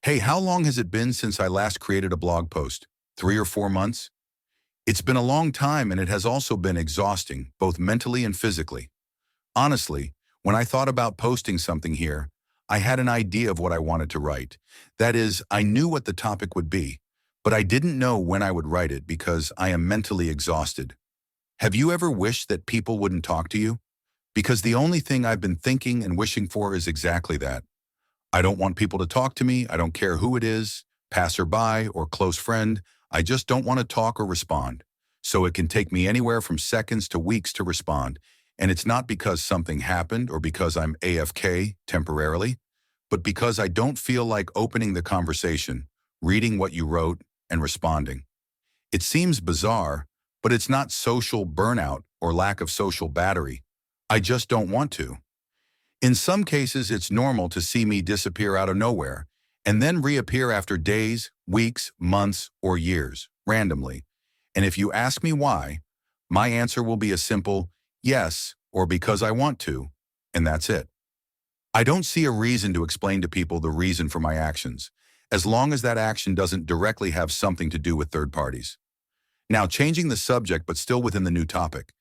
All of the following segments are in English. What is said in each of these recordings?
Hey, how long has it been since I last created a blog post? 3 or 4 months? It's been a long time and it has also been exhausting, both mentally and physically. Honestly, when I thought about posting something here, I had an idea of what I wanted to write. That is, I knew what the topic would be, but I didn't know when I would write it because I am mentally exhausted. Have you ever wished that people wouldn't talk to you? Because the only thing I've been thinking and wishing for is exactly that. I don't want people to talk to me. I don't care who it is, passerby or close friend. I just don't want to talk or respond. So it can take me anywhere from seconds to weeks to respond. And it's not because something happened or because I'm AFK temporarily, but because I don't feel like opening the conversation, reading what you wrote, and responding. It seems bizarre, but it's not social burnout or lack of social battery. I just don't want to. In some cases, it's normal to see me disappear out of nowhere and then reappear after days, weeks, months, or years, randomly. And if you ask me why, my answer will be a simple yes or because I want to, and that's it. I don't see a reason to explain to people the reason for my actions, as long as that action doesn't directly have something to do with third parties. Now, changing the subject but still within the new topic.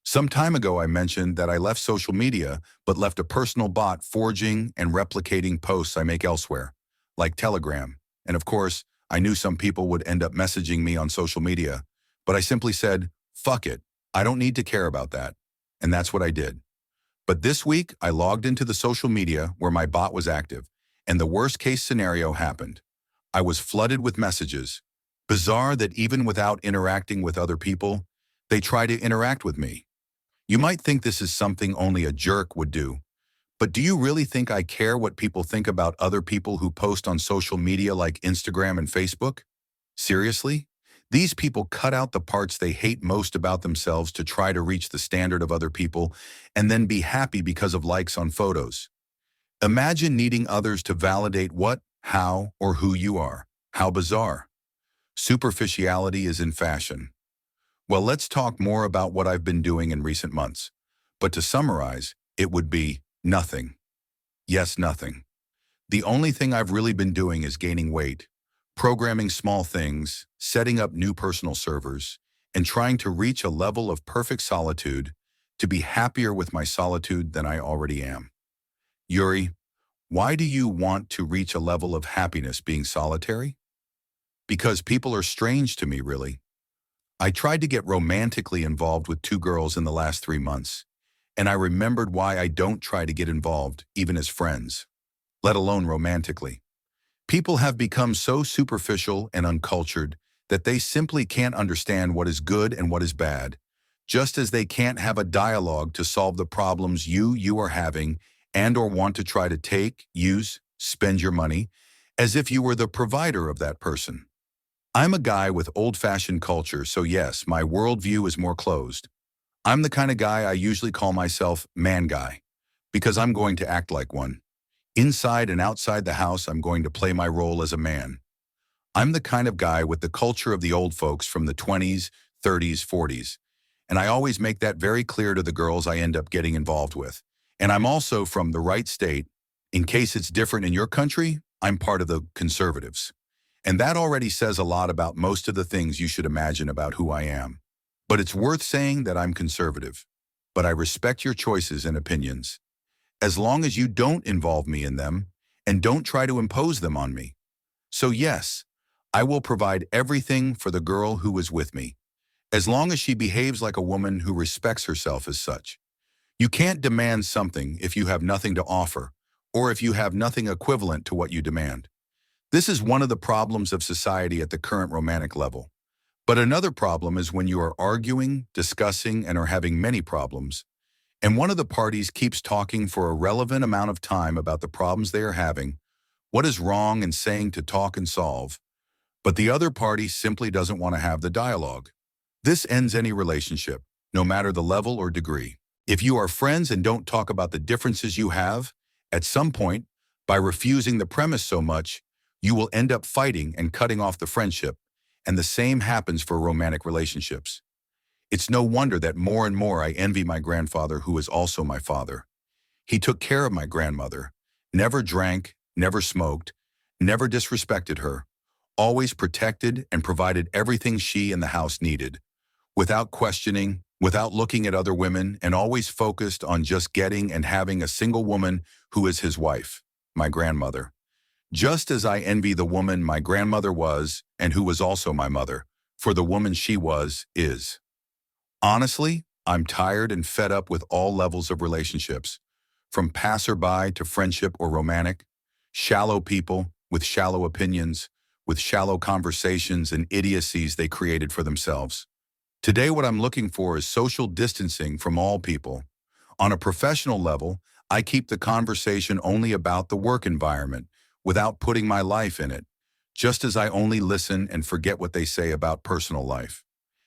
Some time ago, I mentioned that I left social media but left a personal bot forging and replicating posts I make elsewhere, like Telegram. And of course, I knew some people would end up messaging me on social media, but I simply said, fuck it, I don't need to care about that. And that's what I did. But this week, I logged into the social media where my bot was active, and the worst case scenario happened. I was flooded with messages. Bizarre that even without interacting with other people, they try to interact with me. You might think this is something only a jerk would do, but do you really think I care what people think about other people who post on social media like Instagram and Facebook? Seriously? These people cut out the parts they hate most about themselves to try to reach the standard of other people and then be happy because of likes on photos. Imagine needing others to validate what, how, or who you are. How bizarre. Superficiality is in fashion. Well, let's talk more about what I've been doing in recent months. But to summarize, it would be nothing. Yes, nothing. The only thing I've really been doing is gaining weight, programming small things, setting up new personal servers, and trying to reach a level of perfect solitude to be happier with my solitude than I already am. Yuri, why do you want to reach a level of happiness being solitary? Because people are strange to me, really. I tried to get romantically involved with 2 girls in the last 3 months, and I remembered why I don't try to get involved, even as friends, let alone romantically. People have become so superficial and uncultured that they simply can't understand what is good and what is bad, just as they can't have a dialogue to solve the problems you are having and or want to try to take, use, spend your money, as if you were the provider of that person. I'm a guy with old-fashioned culture, so yes, my worldview is more closed. I'm the kind of guy I usually call myself man guy, because I'm going to act like one. Inside and outside the house, I'm going to play my role as a man. I'm the kind of guy with the culture of the old folks from the 20s, 30s, 40s, and I always make that very clear to the girls I end up getting involved with. And I'm also from the right state. In case it's different in your country, I'm part of the conservatives. And that already says a lot about most of the things you should imagine about who I am. But it's worth saying that I'm conservative. But I respect your choices and opinions, as long as you don't involve me in them and don't try to impose them on me. So yes, I will provide everything for the girl who is with me, as long as she behaves like a woman who respects herself as such. You can't demand something if you have nothing to offer, or if you have nothing equivalent to what you demand. This is one of the problems of society at the current romantic level. But another problem is when you are arguing, discussing, and are having many problems, and one of the parties keeps talking for a relevant amount of time about the problems they are having, what is wrong and saying to talk and solve, but the other party simply doesn't want to have the dialogue. This ends any relationship, no matter the level or degree. If you are friends and don't talk about the differences you have, at some point, by refusing the premise so much, you will end up fighting and cutting off the friendship, and the same happens for romantic relationships. It's no wonder that more and more I envy my grandfather, who is also my father. He took care of my grandmother, never drank, never smoked, never disrespected her, always protected and provided everything she and the house needed, without questioning, without looking at other women, and always focused on just getting and having a single woman who is his wife, my grandmother. Just as I envy the woman my grandmother was and who was also my mother, for the woman she was, is. Honestly, I'm tired and fed up with all levels of relationships, from passerby to friendship or romantic, shallow people with shallow opinions, with shallow conversations and idiocies they created for themselves. Today, what I'm looking for is social distancing from all people. On a professional level, I keep the conversation only about the work environment, without putting my life in it, just as I only listen and forget what they say about personal life.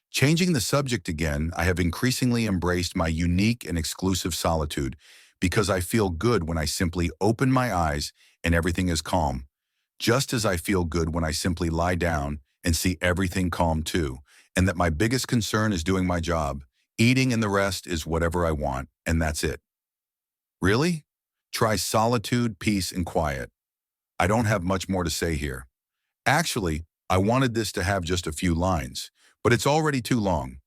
Changing the subject again, I have increasingly embraced my unique and exclusive solitude because I feel good when I simply open my eyes and everything is calm, just as I feel good when I simply lie down and see everything calm too, and that my biggest concern is doing my job. Eating and the rest is whatever I want, and that's it. Really? Try solitude, peace, and quiet. I don't have much more to say here. Actually, I wanted this to have just a few lines, but it's already too long.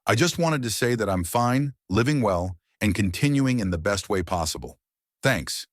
I just wanted to say that I'm fine, living well, and continuing in the best way possible. Thanks.